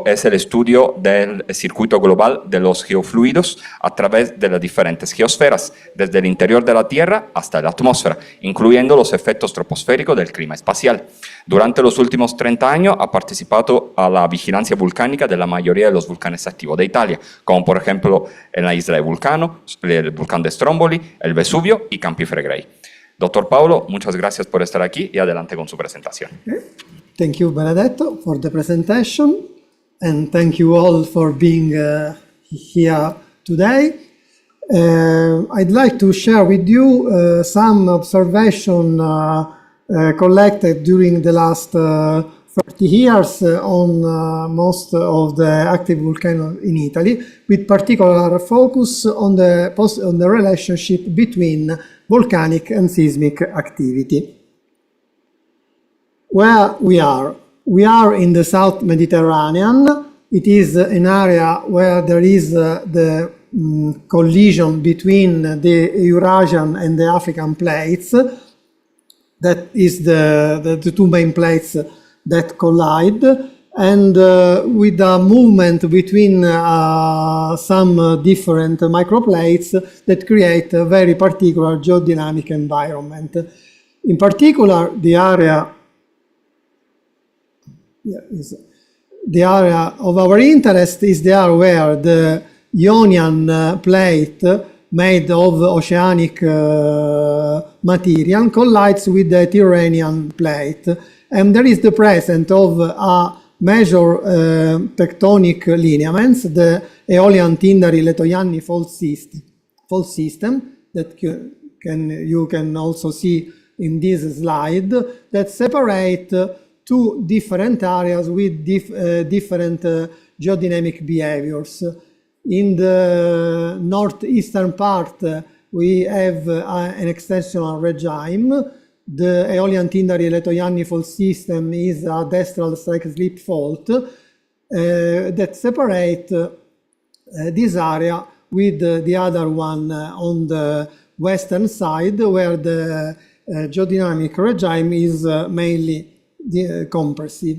es el estudio del circuito global de los geofluidos a través de las diferentes geosferas, desde el interior de la Tierra hasta la atmósfera, incluyendo los efectos troposféricos del clima espacial. Durante los últimos 30 años ha participado a la vigilancia volcánica de la mayoría de los volcanes activos de Italia, como por ejemplo en la isla de Vulcano, el volcán de Stromboli, el Vesubio y Campi Flegrei. Doctor Paolo, muchas gracias por estar aquí y adelante con su presentación. Thank you, Benedetto, for the presentation. And thank you all for being here today. I'd like to share with you some observation collected during the last 30 years on most of the active volcanoes in Italy, with particular focus on the relationship between volcanic and seismic activity. Where we are? We are in the South Mediterranean. It is an area where there is the collision between the Eurasian and the African plates. That is the two main plates that collide, and with a movement between some different microplates that create a very particular geodynamic environment. In particular, the area of our interest is the area where the Ionian plate made of oceanic material collides with the Tirrhenyan plate, and there is the presence of a major tectonic lineaments, the Aeolian Tindari-Letojanni fault system that you can also see in this slide, that separate two different areas with different geodynamic behaviors. In the northeastern part, we have an extensional regime. The Aeolian Tindari-Letojanni fault system is a destral strike-slip fault that separate this area with the other one on the western side, where the geodynamic regime is mainly compressive.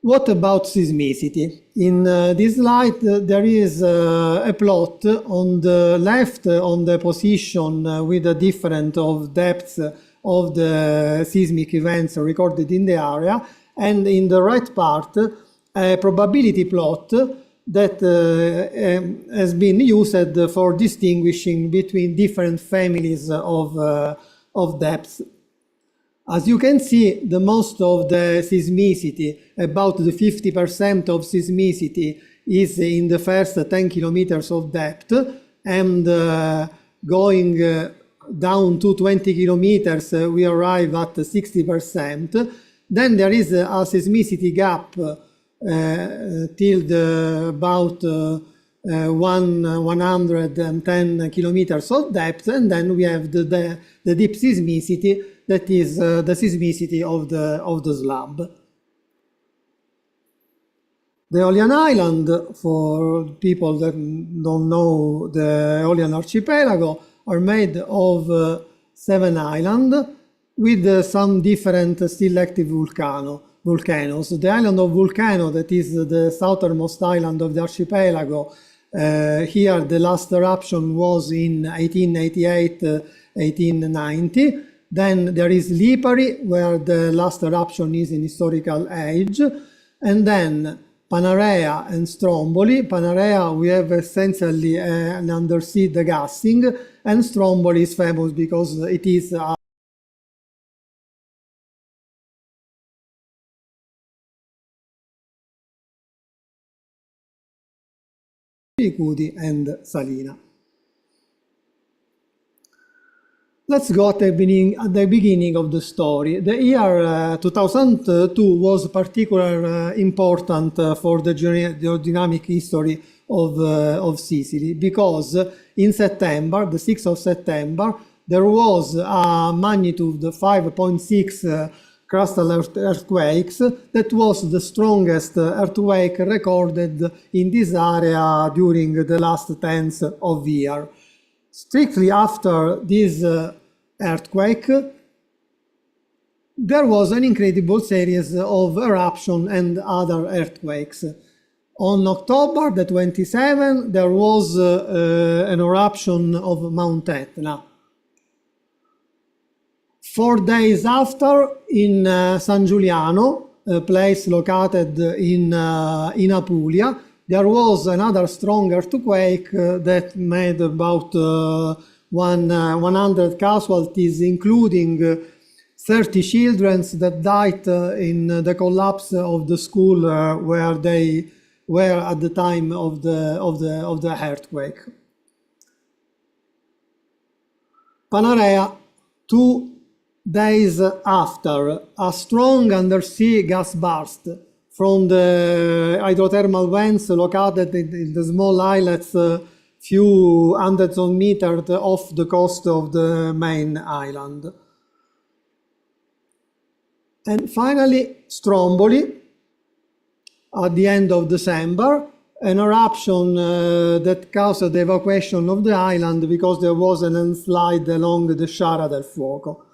What about seismicity? In this slide, there is a plot on the left on the position with a difference of depths of the seismic events recorded in the area, and in the right part, a probability plot that has been used for distinguishing between different families of depths. As you can see, the most of the seismicity, about the 50% of seismicity, is in the first 10 kilometers of depth, and going down to 20 kilometers, we arrive at 60%. Then there is a seismicity gap till about 110 kilometers of depth, and then we have the deep seismicity, that is the seismicity of the slab. The Aeolian Island, for people that don't know the Aeolian archipelago, are made of 7 islands with some different still active volcanoes. The island of Vulcano, that is the southernmost island of the archipelago, here the last eruption was in 1888-1890. Then there is Lipari, where the last eruption is in historical age, and then Panarea and Stromboli. Panarea, we have essentially an undersea degassing, and Stromboli is famous because it is a Cudi and Salina. Let's go at the beginning of the story. The year 2002 was particularly important for the geodynamic history of Sicily, because in September, the 6th of September, there was a magnitude 5.6 crustal earthquakes. That was the strongest earthquake recorded in this area during the last tens of years. Strictly after this earthquake, there was an incredible series of eruption and other earthquakes. On October the 27th, there was an eruption of Mount Etna. 4 days after, in San Giuliano, a place located in Apulia, there was another strong earthquake that made about 100 casualties, including 30 children that died in the collapse of the school where they were at the time of the earthquake. Panarea, 2 days after, a strong undersea gas burst from the hydrothermal vents located in the small islets few hundreds of meters off the coast of the main island. And finally, Stromboli, at the end of December, an eruption that caused the evacuation of the island because there was a landslide along the Sciara del Fuoco.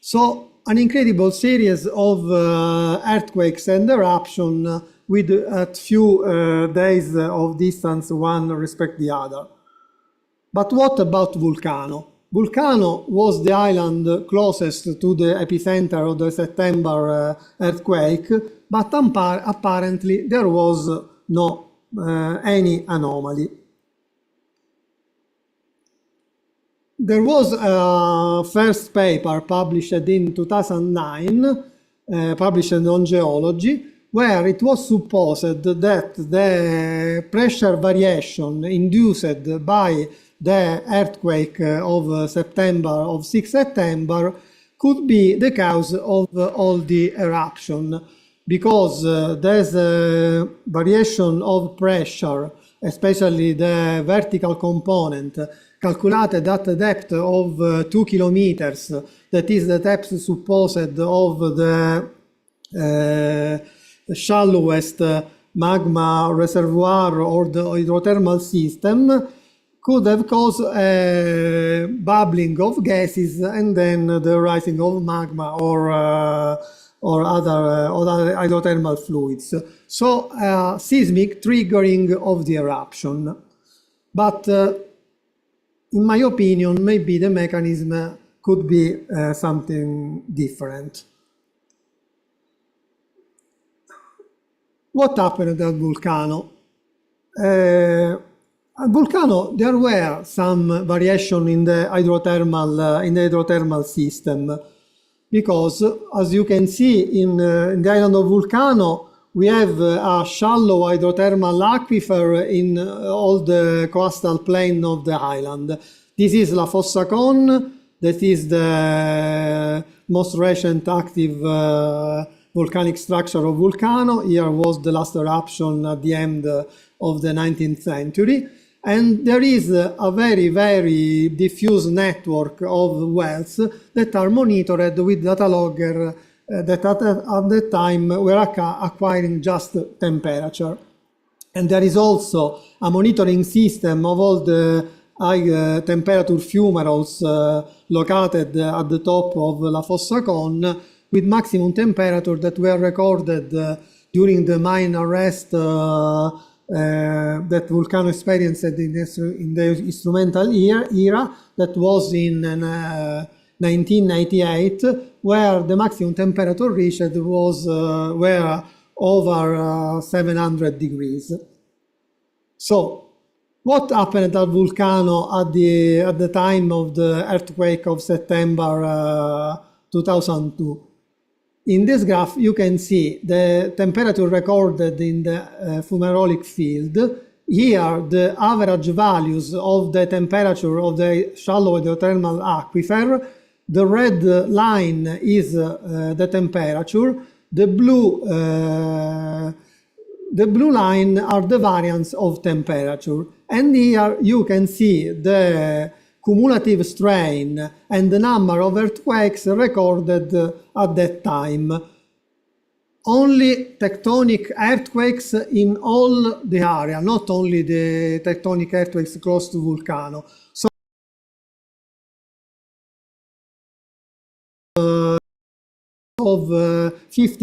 So, an incredible series of earthquakes and eruption with a few days of distance one respect the other. But what about Vulcano? Vulcano was the island closest to the epicenter of the September earthquake, but apparently there was no any anomaly. There was a first paper published in 2009, published on geology, where it was supposed that the pressure variation induced by the earthquake of 6 September could be the cause of all the eruption, because there's a variation of pressure, especially the vertical component, calculated at a depth of 2 kilometers, that is the depth supposed of the shallowest magma reservoir or the hydrothermal system, could have caused a bubbling of gases and then the rising of magma or other hydrothermal fluids. So seismic triggering of the eruption. But in my opinion, maybe the mechanism could be something different. What happened at Vulcano? At Vulcano, there were some variation in the hydrothermal system, because as you can see in the island of Vulcano, we have a shallow hydrothermal aquifer in all the coastal plain of the island. This is La Fossa Con, that is the most recent active volcanic structure of Vulcano. Here was the last eruption at the end of the 19th century. And there is a very, very diffuse network of wells that are monitored with data logger that at that time were acquiring just temperature. And there is also a monitoring system of all the high temperature fumaroles located at the top of La Fossa Con, with maximum temperature that were recorded during the mine arrest that Vulcano experienced in the instrumental era, that was in 1998, where the maximum temperature reached were over 700 degrees. So, what happened at Vulcano at the time of the earthquake of September 2002? In this graph, you can see the temperature recorded in the fumarolic field. Here, the average values of the temperature of the shallow hydrothermal aquifer. The red line is the temperature. The blue line are the variance of temperature. And here you can see the cumulative strain and the number of earthquakes recorded at that time. Only tectonic earthquakes in all the area, not only the tectonic earthquakes close to Vulcano. So 50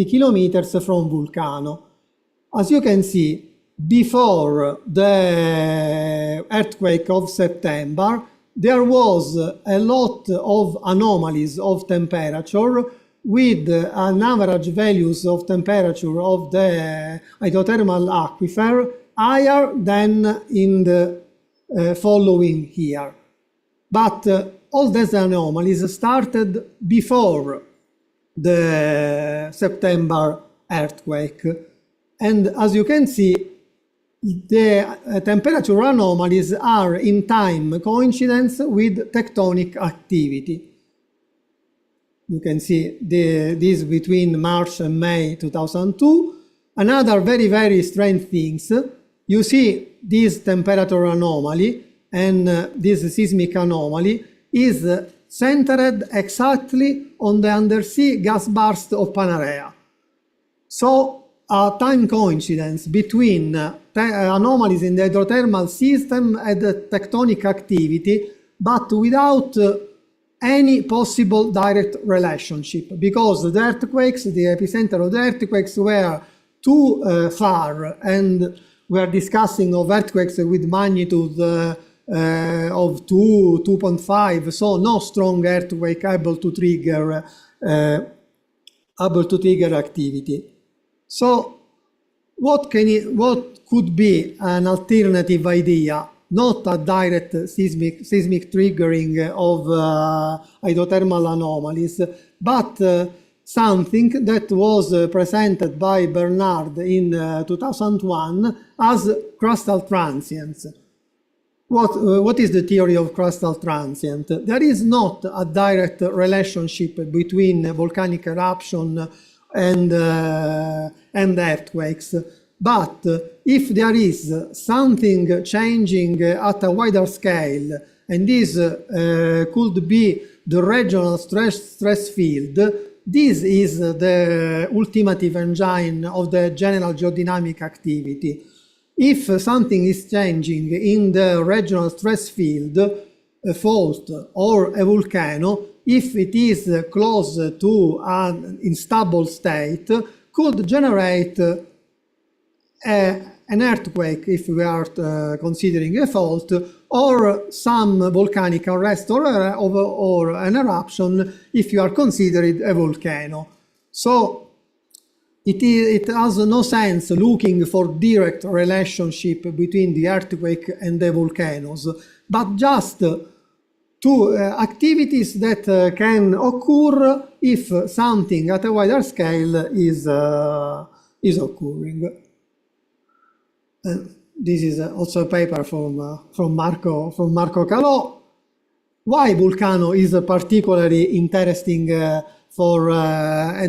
kilometers from Vulcano. As you can see, before the earthquake of September, there was a lot of anomalies of temperature with an average values of temperature of the hydrothermal aquifer higher than in the following year. But all these anomalies started before the September earthquake. And as you can see, the temperature anomalies are in time coincidence with tectonic activity. You can see this between March and May 2002. Another very strange things, you see this temperature anomaly and this seismic anomaly is centered exactly on the undersea gas burst of Panarea. So a time coincidence between anomalies in the hydrothermal system and the tectonic activity, but without any possible direct relationship, because the earthquakes, the epicenter of the earthquakes were too far, and we are discussing of earthquakes with magnitude of 2, 2.5, so no strong earthquake able to trigger activity. So what could be an alternative idea? Not a direct seismic triggering of hydrothermal anomalies, but something that was presented by Bernard in 2001 as crustal transients. What is the theory of crustal transient? There is not a direct relationship between volcanic eruption and earthquakes, but if there is something changing at a wider scale, and this could be the regional stress field, this is the ultimative engine of the general geodynamic activity. If something is changing in the regional stress field, a fault or a volcano, if it is close to an unstable state, could generate an earthquake if we are considering a fault, or some volcanic arrest or an eruption if you are considered a volcano. So it has no sense looking for direct relationship between the earthquake and the volcanoes, but just to activities that can occur if something at a wider scale is occurring. This is also a paper from Marco Calò. Why Vulcano is particularly interesting and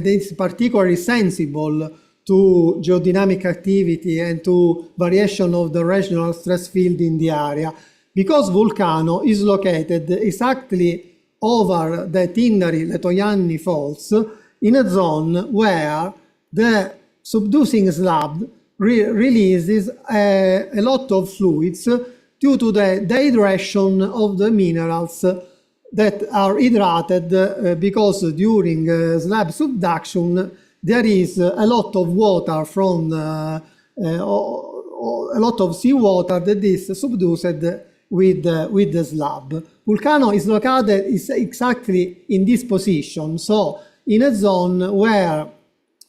it's particularly sensible to geodynamic activity and to variation of the regional stress field in the area? Because Vulcano is located exactly over the Tindari-Letojanni faults in a zone where the subducing slab releases a lot of fluids due to the dehydration of the minerals that are hydrated because during slab subduction there is a lot of water from a lot of seawater that is subduced with the slab. Vulcano is located exactly in this position, so in a zone where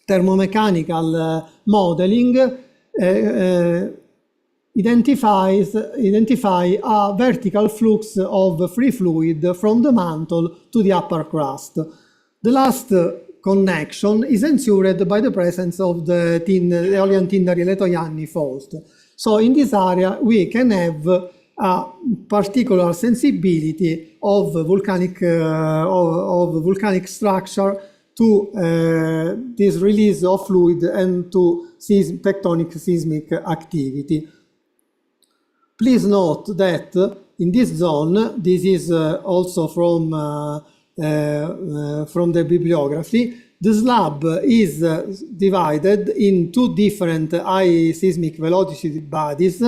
thermomechanical modeling identify a vertical flux of free fluid from the mantle to the upper crust. The last connection is ensured by the presence of the Eolian Tindari-Letojanni fault. So in this area we can have a particular sensibility of volcanic structure to this release of fluid and to tectonic seismic activity. Please note that in this zone, this is also from the bibliography, the slab is divided in two different high seismic velocity bodies.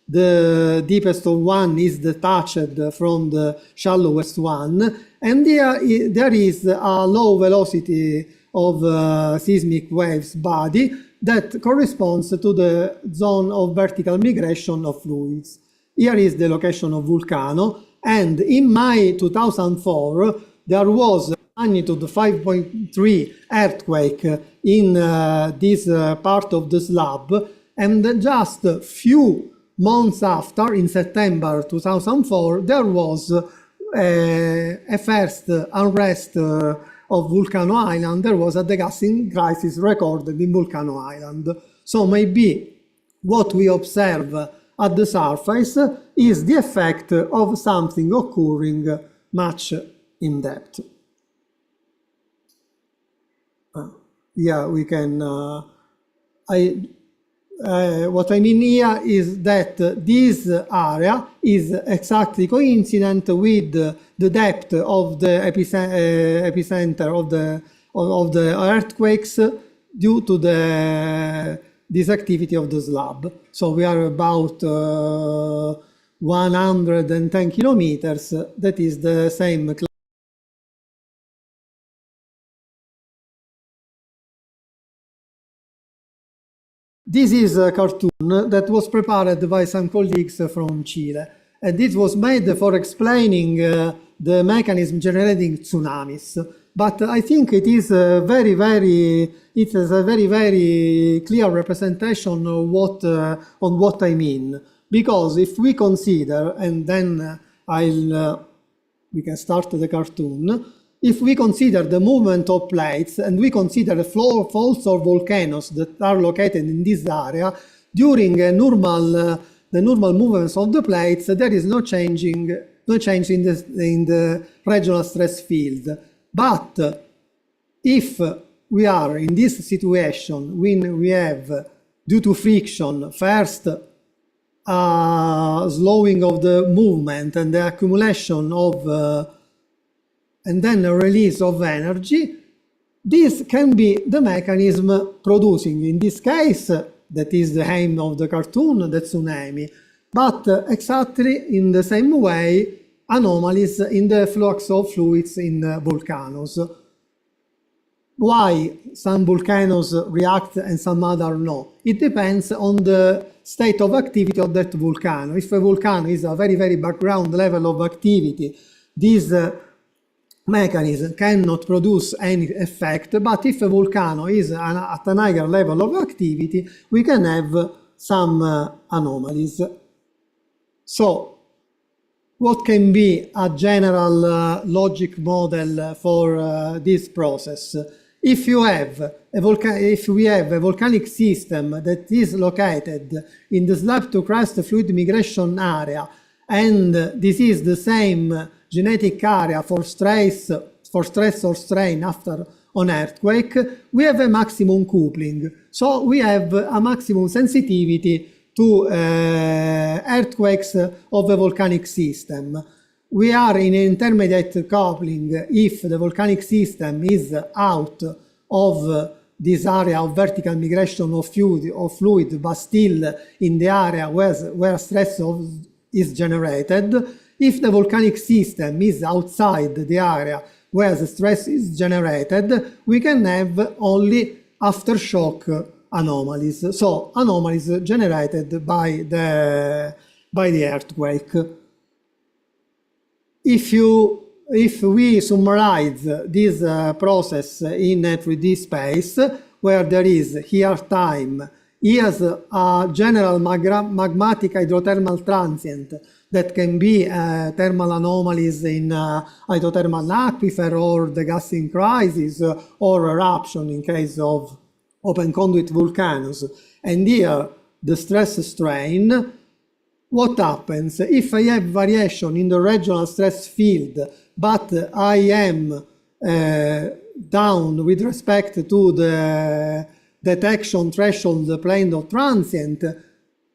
The deepest of one is detached from the shallowest one, And there is a low velocity of seismic waves body that corresponds to the zone of vertical migration of fluids. Here is the location of Vulcano, and in May 2004 there was a magnitude 5.3 earthquake in this part of the slab, and just a few months after, in September 2004, there was a first unrest of Vulcano Island. There was a degassing crisis recorded in Vulcano Island. So maybe what we observe at the surface is the effect of something occurring much in depth. Yeah, we can. What I mean here is that this area is exactly coincident with the depth of the epicenter of the earthquakes due to this activity of the slab. So we are about 110 kilometers. That is the same. This is a cartoon that was prepared by some colleagues from Chile, and this was made for explaining the mechanism generating tsunamis. But I think it is a very clear representation of what I mean. Because if we consider, and then we can start the cartoon. If we consider the movement of plates and we consider the faults or volcanoes that are located in this area, during the normal movements of the plates, there is no change in the regional stress field. But if we are in this situation when we have, due to friction, first slowing of the movement and the accumulation of and then a release of energy, this can be the mechanism producing, in this case, that is the aim of the cartoon, the tsunami, but exactly in the same way, anomalies in the flux of fluids in volcanoes. Why some volcanoes react and some other no? It depends on the state of activity of that volcano. If a volcano is a very background level of activity, this mechanism cannot produce any effect, but if a volcano is at a higher level of activity, we can have some anomalies. So, what can be a general logic model for this process? If we have a volcanic system that is located in the slab-to-crust fluid migration area, and this is the same genetic area for stress or strain after an earthquake, we have a maximum coupling. So we have a maximum sensitivity to earthquakes of a volcanic system. We are in an intermediate coupling if the volcanic system is out of this area of vertical migration of fluid, but still in the area where stress is generated. If the volcanic system is outside the area where the stress is generated, we can have only aftershock anomalies. So anomalies generated by the earthquake. If we summarize this process in a 3D space, where there is here time, here's a general magmatic hydrothermal transient that can be thermal anomalies in hydrothermal aquifer or degassing crisis or eruption in case of open conduit volcanoes. And here the stress strain. What happens if I have variation in the regional stress field, but I am down with respect to the detection threshold plane of transient?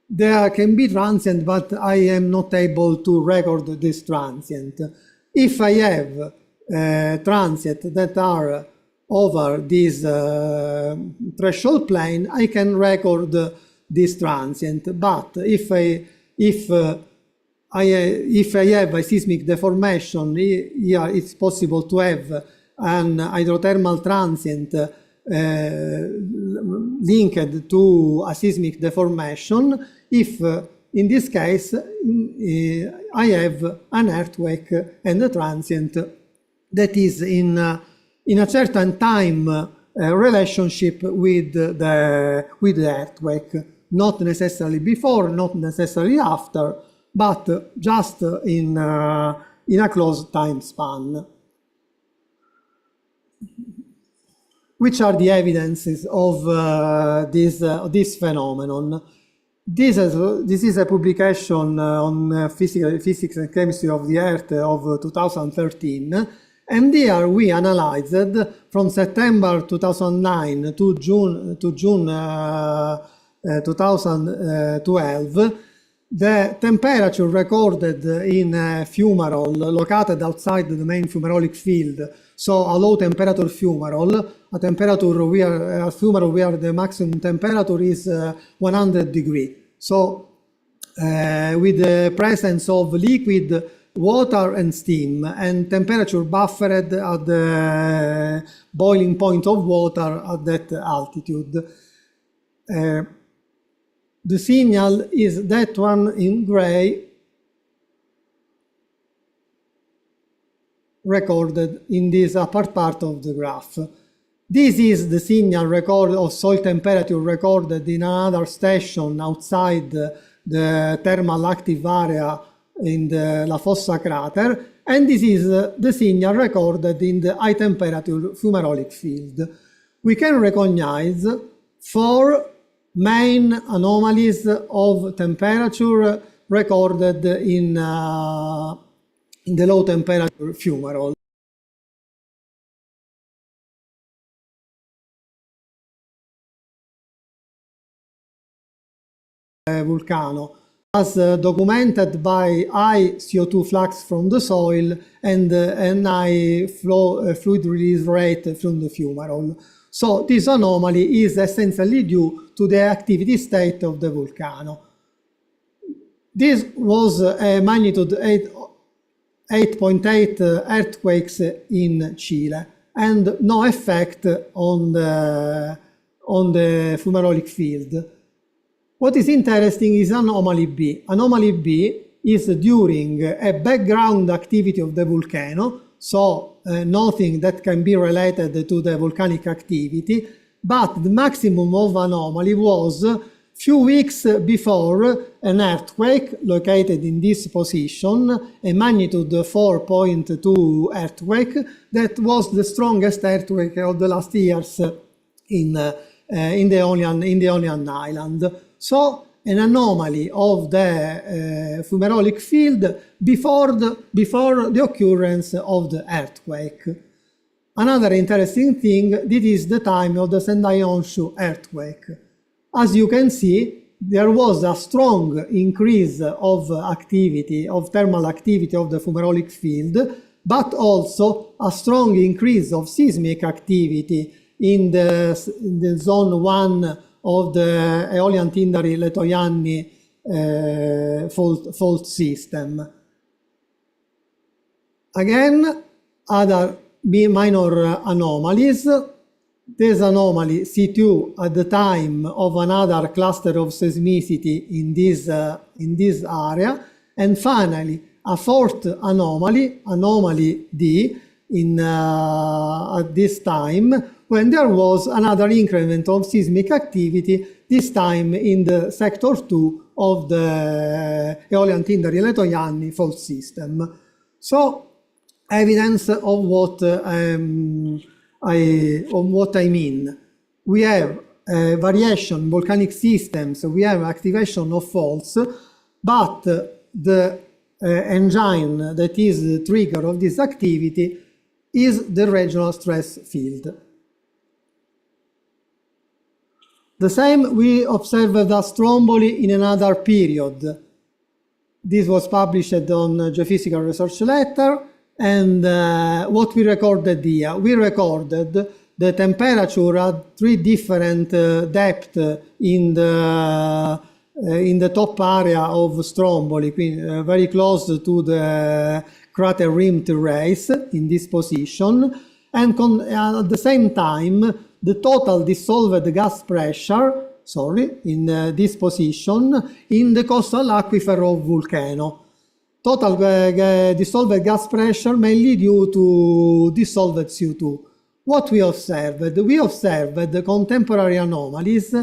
There can be transient, but I am not able to record this transient. If I have transient that are over this threshold plane, I can record this transient. But if if I have a seismic deformation, here it's possible to have an hydrothermal transient linked to a seismic deformation. If in this case I have an earthquake and a transient that is in a certain time relationship with the earthquake, not necessarily before, not necessarily after, but just in a close time span. Which are the evidences of this phenomenon? This is a publication on Physics and Chemistry of the Earth of 2013, and here we analyzed from September 2009 to June 2012 the temperature recorded in a fumarole located outside the main fumarolic field. So a low temperature fumarole, a fumarole where the maximum temperature is 100 degrees. So with the presence of liquid, water and steam, and temperature buffered at the boiling point of water at that altitude. The signal is that one in gray, recorded in this upper part of the graph. This is the signal of soil temperature recorded in another station outside the thermal active area in the La Fossa crater, and this is the signal recorded in the high temperature fumarolic field. We can recognize 4 main anomalies of temperature recorded in the low temperature fumarole. Vulcano, as documented by high CO2 flux from the soil and high fluid release rate from the fumarole. So this anomaly is essentially due to the activity state of the volcano. This was a magnitude 8.8 earthquakes in Chile and no effect on the fumarolic field. What is interesting is anomaly B. Anomaly B is during a background activity of the volcano, so nothing that can be related to the volcanic activity, but the maximum of anomaly was few weeks before an earthquake located in this position, a magnitude 4.2 earthquake, that was the strongest earthquake of the last years in the Ionian island. So an anomaly of the fumarolic field before the occurrence of the earthquake. Another interesting thing, this is the time of the Sendai Honshu earthquake. As you can see, there was a strong increase of activity, of thermal activity of the fumarolic field, but also a strong increase of seismic activity in the zone 1 of the Aeolian Tindari-Letojanni fault system. Again, other minor anomalies. This anomaly C2 at the time of another cluster of seismicity in this area, and finally a fourth anomaly, anomaly D, at this time when there was another increment of seismic activity, this time in the sector 2 of the Aeolian Tindari-Letojanni fault system. So, evidence of what I mean. We have variation in volcanic systems, we have activation of faults, but the engine that is the trigger of this activity is the regional stress field. The same we observed as stromboli in another period. This was published on Geofísica Research Letter, and what we recorded here, we recorded the temperature at 3 different depths in the in the top area of Stromboli, very close to the crater rim terrace in this position, and at the same time the total dissolved gas pressure, in this position in the coastal aquifer of Vulcano. Total dissolved gas pressure mainly due to dissolved CO2. What we observed? We observed the contemporary anomalies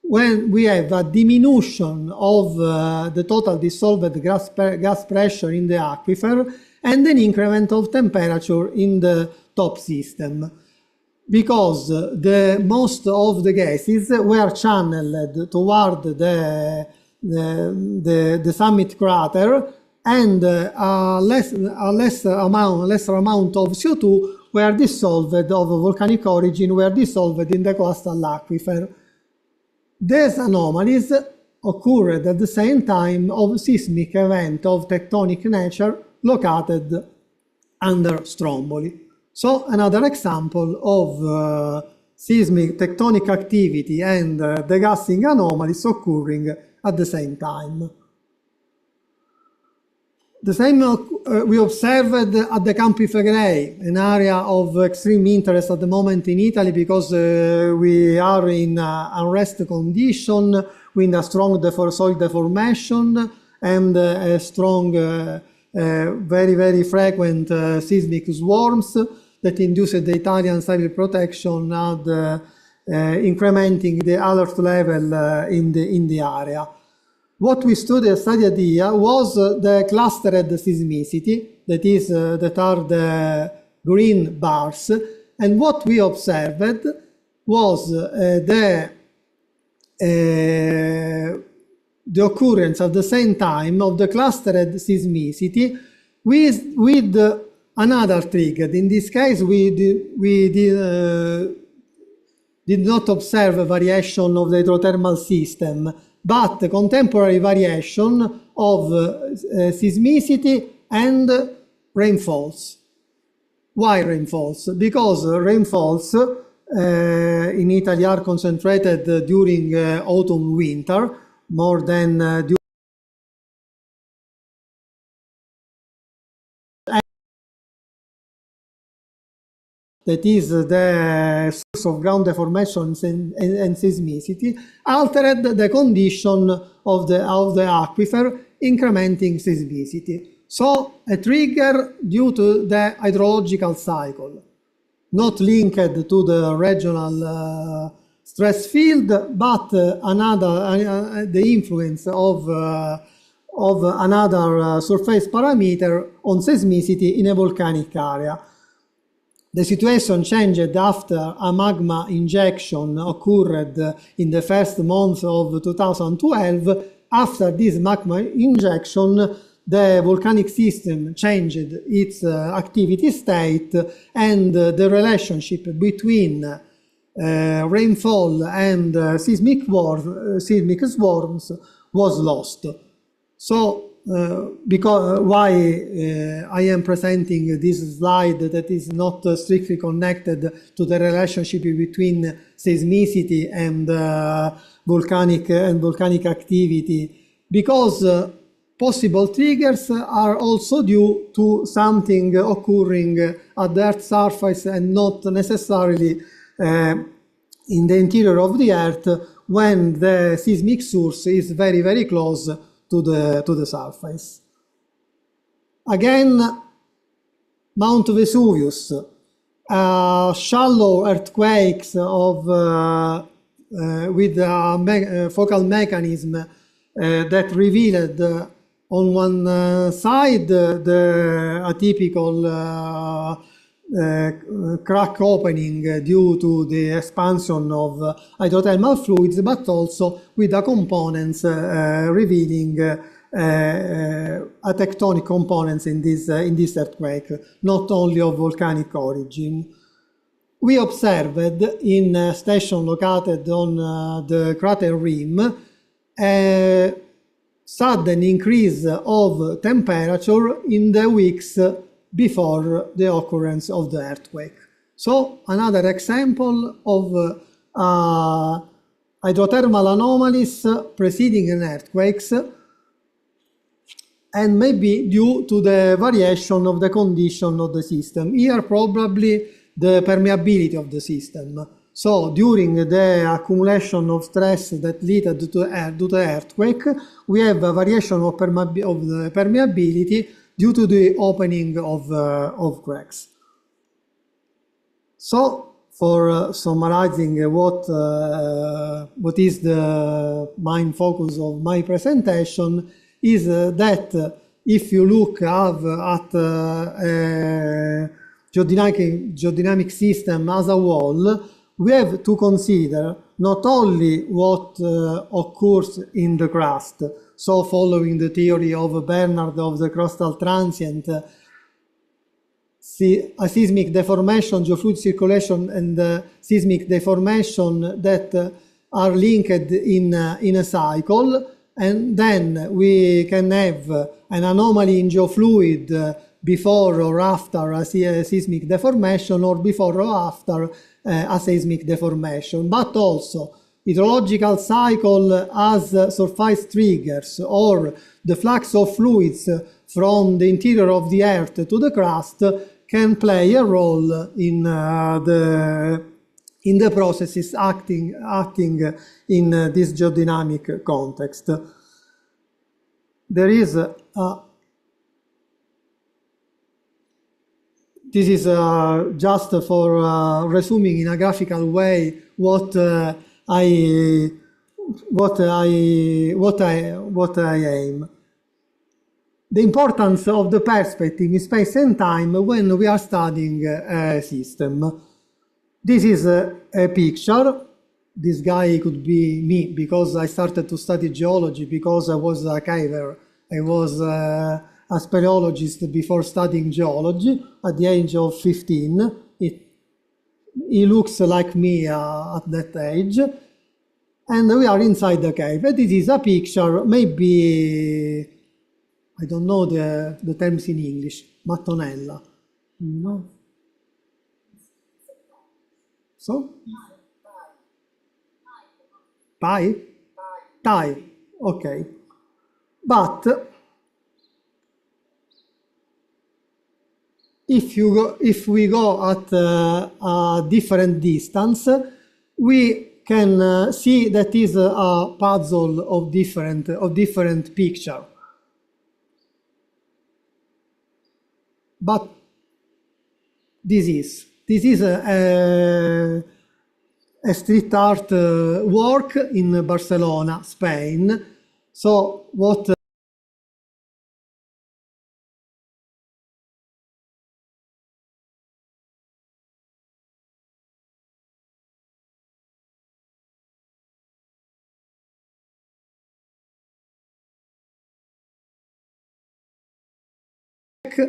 when we have a diminution of the total dissolved gas pressure in the aquifer and an increment of temperature in the top system, because most of the gases were channeled toward the summit crater, and a lesser amount of CO2 were dissolved, of volcanic origin, were dissolved in the coastal aquifer. These anomalies occurred at the same time of seismic event of tectonic nature located under Stromboli. So another example of seismic tectonic activity and degassing anomalies occurring at the same time. The same we observed at the Campi Flegrei, an area of extreme interest at the moment in Italy, because we are in unrest condition with a strong soil deformation and a strong, very frequent seismic swarms that induced the Italian civil protection at incrementing the alert level in the area. What we studied here was the clustered seismicity, that are the green bars, and what we observed was the occurrence at the same time of the clustered seismicity with another trigger. In this case, we did not observe a variation of the hydrothermal system, but contemporary variation of seismicity and rainfalls. Why rainfalls? Because rainfalls in Italy are concentrated during autumn-winter, more than during that is the source of ground deformations and seismicity, altered the condition of the aquifer, incrementing seismicity. So a trigger due to the hydrological cycle, not linked to the regional stress field, but the influence of another surface parameter on seismicity in a volcanic area. The situation changed after a magma injection occurred in the first month of 2012. After this magma injection, the volcanic system changed its activity state, and the relationship between rainfall and seismic swarms was lost. So, why I am presenting this slide that is not strictly connected to the relationship between seismicity and volcanic activity? Because possible triggers are also due to something occurring at the Earth's surface and not necessarily in the interior of the Earth, when the seismic source is very close to the surface. Again, Mount Vesuvius, shallow earthquakes with a focal mechanism that revealed on one side the atypical crack opening due to the expansion of hydrothermal fluids, but also with the components revealing a tectonic components in this earthquake, not only of volcanic origin. We observed in a station located on the crater rim a sudden increase of temperature in the weeks before the occurrence of the earthquake. So another example of hydrothermal anomalies preceding an earthquakes, and maybe due to the variation of the condition of the system. Here probably the permeability of the system. So during the accumulation of stress that led to the earthquake, we have a variation of the permeability due to the opening of cracks. So for summarizing what is the main focus of my presentation is that if you look at a geodynamic system as a whole, we have to consider not only what occurs in the crust, so following the theory of Bernard of the crustal transient, a seismic deformation, geofluid circulation, and seismic deformation that are linked in a cycle, and then we can have an anomaly in geofluid before or after a seismic deformation, or before or after a seismic deformation, but also hydrological cycle as surface triggers, or the flux of fluids from the interior of the earth to the crust can play a role in the processes acting in this geodynamic context. There is this is just for resuming in a graphical way what I aim. The importance of the perspective in space and time when we are studying a system. This is a picture. This guy could be me, because I started to study geology because I was a caver. I was a speleologist before studying geology at the age of 15. He looks like me at that age. And we are inside the cave. This is a picture, maybe, I don't know the terms in English, mattonella. No? So? Pie? Tie. Okay. But if we go at a different distance, we can see that is a puzzle of different picture. But this is a street art work in Barcelona, Spain. So what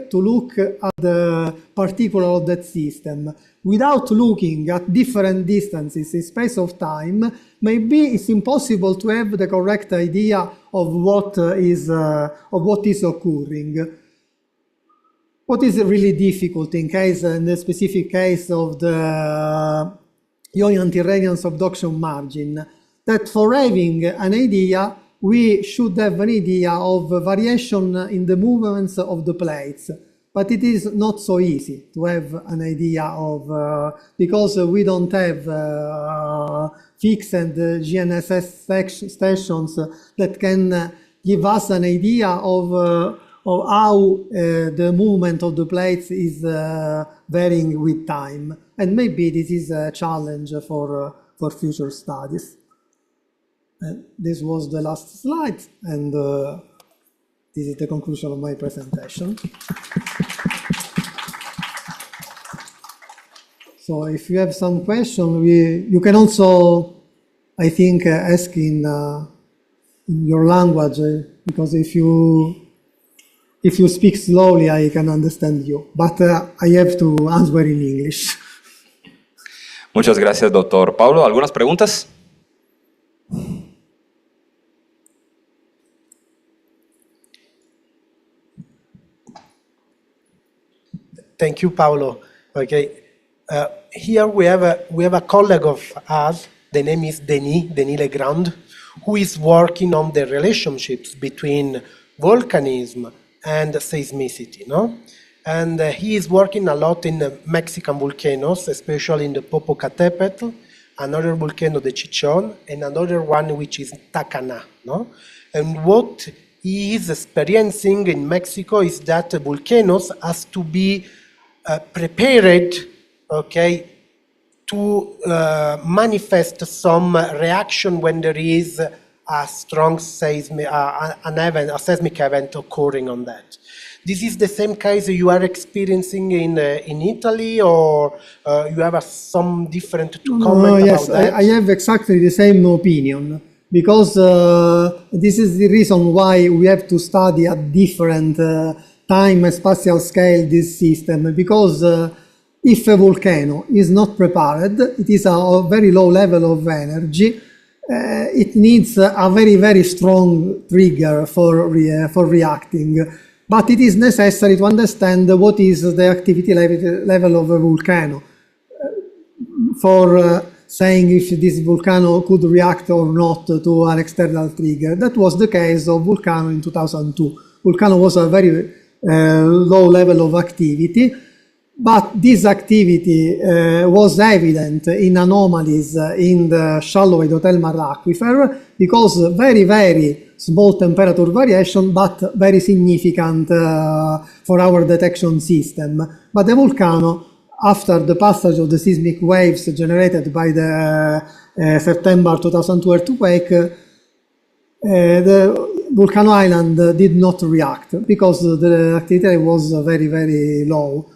to look at the particular of that system without looking at different distances in space of time, maybe it's impossible to have the correct idea of what is occurring. What is really difficult in the specific case of the Ionian Tirrhenyan subduction margin, that for having an idea, we should have an idea of variation in the movements of the plates. But it is not so easy to have an idea of, because we don't have fixed GNSS stations that can give us an idea of how the movement of the plates is varying with time. And maybe this is a challenge for future studies. And this was the last slide, and this is the conclusion of my presentation. So if you have some question, you can also, I think, ask in your language, because if you speak slowly, I can understand you. But I have to answer in English. Muchas gracias, doctor Paolo. ¿Algunas preguntas? Thank you, Paolo. Okay, here we have a colleague of us, the name is Denis Legrand, who is working on the relationships between volcanism and seismicity, no? And he is working a lot in the Mexican volcanoes, especially in the Popocatépetl, another volcano, the Chichon, and another one which is Tacana, no? And what he is experiencing in Mexico is that the volcanoes has to be prepared, okay, to manifest some reaction when there is a strong seismic, a seismic event occurring on that. This is the same case you are experiencing in Italy, or you have some different to comment yes, about that? I have exactly the same opinion, because this is the reason why we have to study at different time and spatial scale this system, because if a volcano is not prepared, it is a very low level of energy, it needs a very, very strong trigger for reacting. But it is necessary to understand what is the activity level of a volcano for saying if this volcano could react or not to an external trigger. That was the case of Vulcano in 2002. Vulcano was a very low level of activity, but this activity was evident in anomalies in the shallow hydrothermal aquifer, because very, very small temperature variation, but very significant for our detection system. But the volcano, after the passage of the seismic waves generated by the September 2002 earthquake, the volcano island did not react because the activity was very, very low.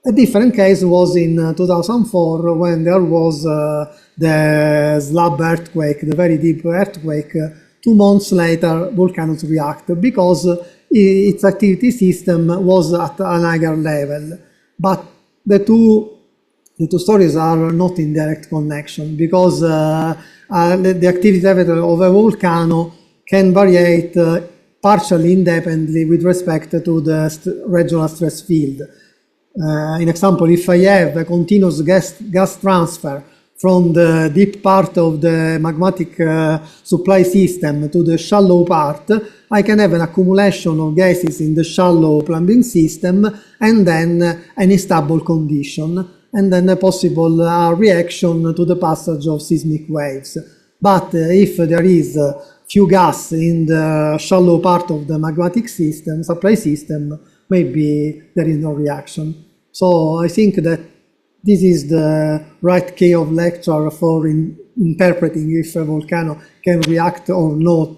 A different case was in 2004, when there was the slab earthquake, the very deep earthquake. 2 months later, volcanoes react because its activity system was at an higher level. But the two stories are not in direct connection, because the activity level of a volcano can vary partially independently with respect to the regional stress field. In example, if I have a continuous gas transfer from the deep part of the magmatic supply system to the shallow part, I can have an accumulation of gases in the shallow plumbing system, and then an unstable condition, and then a possible reaction to the passage of seismic waves. But if there is few gas in the shallow part of the magmatic system, supply system, maybe there is no reaction. So I think that this is the right key of lecture for interpreting if a volcano can react or not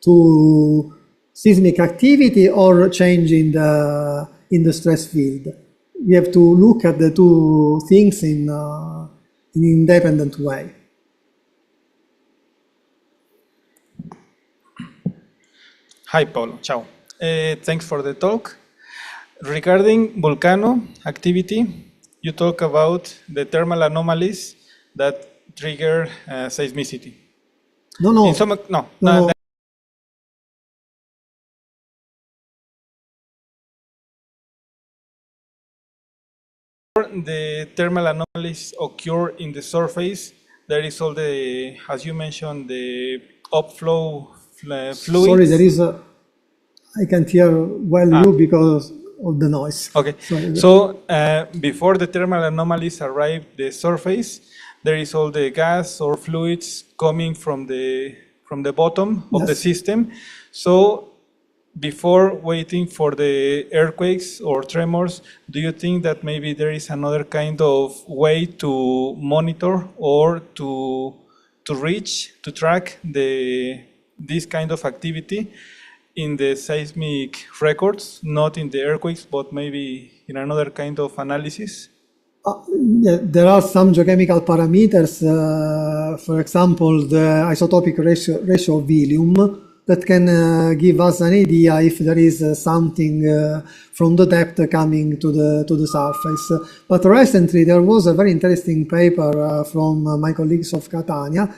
to seismic activity or change in the stress field. We have to look at the two things in an independent way. Hi, Paolo. Ciao. Thanks for the talk. Regarding volcano activity, you talk about the thermal anomalies that trigger seismicity. No. The thermal anomalies occur in the surface. There is all the, as you mentioned, the upflow fluids. Sorry, there is a, I can't hear well you because of the noise. Okay, Sorry. so before the thermal anomalies arrive the surface, there is all the gas or fluids coming from the bottom of the system. So before waiting for the earthquakes or tremors, do you think that maybe there is another kind of way to monitor or to track this kind of activity in the seismic records, not in the earthquakes, but maybe in another kind of analysis? There are some geochemical parameters, for example, the isotopic ratio of helium, that can give us an idea if there is something from the depth coming to the surface. But recently there was a very interesting paper from my colleagues of Catania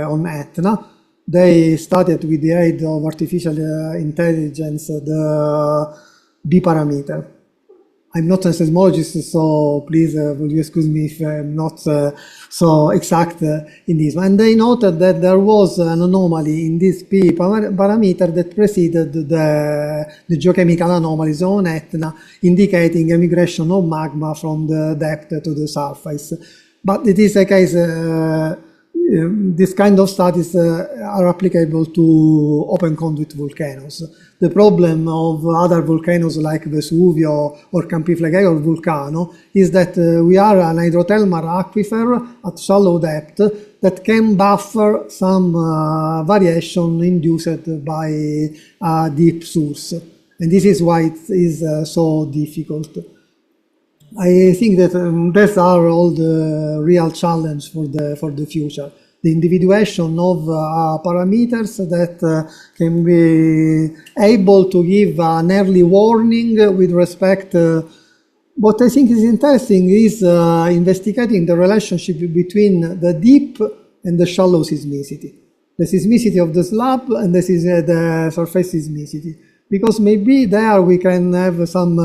on Etna. They studied with the aid of artificial intelligence the B parameter. I'm not a seismologist, so please will you excuse me if I'm not so exact in this. And they noted that there was an anomaly in this P parameter that preceded the geochemical anomalies on Etna, indicating a migration of magma from the depth to the surface. But it is a case, this kind of studies are applicable to open conduit volcanoes. The problem of other volcanoes like Vesuvio or Campiflegaio or Vulcano is that we are an hydrothermal aquifer at shallow depth that can buffer some variation induced by a deep source. And this is why it is so difficult. I think that these are all the real challenge for the future. The individuation of parameters that can be able to give an early warning with respect. What I think is interesting is investigating the relationship between the deep and the shallow seismicity. The seismicity of the slab and the surface seismicity. Because maybe there we can have some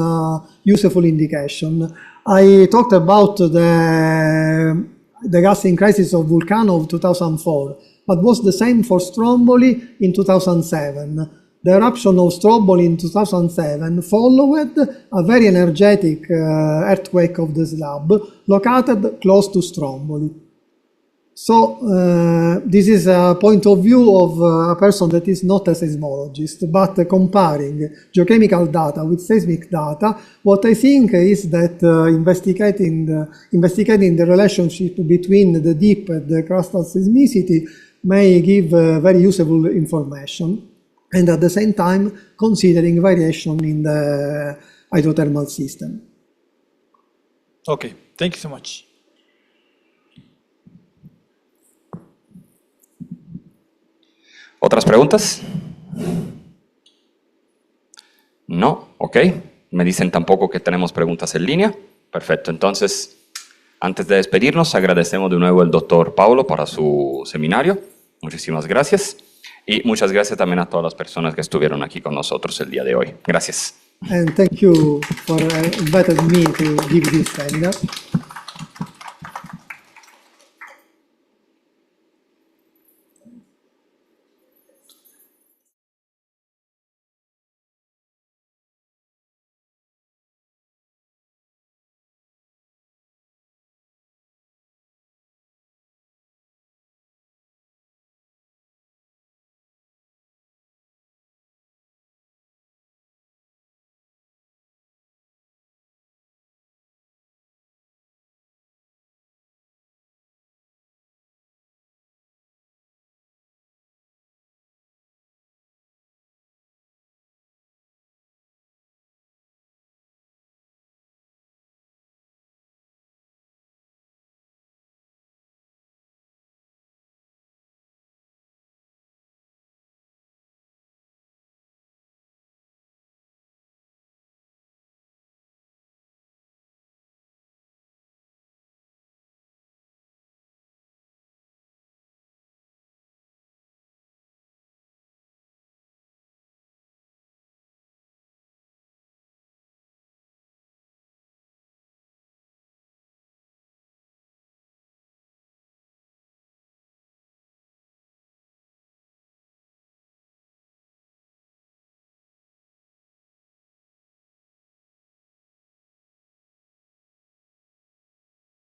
useful indication. I talked about the gas in crisis of Vulcano of 2004, but was the same for Stromboli in 2007. The eruption of Stromboli in 2007 followed a very energetic earthquake of the slab located close to Stromboli. So this is a point of view of a person that is not a seismologist, but comparing geochemical data with seismic data, what I think is that investigating the relationship between the deep and the crustal seismicity may give very useful information, and at the same time considering variation in the hydrothermal system. Okay, thank you so much. ¿Otras preguntas? No, ok. Me dicen tampoco que tenemos preguntas en línea. Perfecto, entonces, antes de despedirnos, agradecemos de nuevo al doctor Paolo para su seminario. Muchísimas gracias. Y muchas gracias también a todas las personas que estuvieron aquí con nosotros el día de hoy. Gracias. And thank you for inviting me to give this seminar.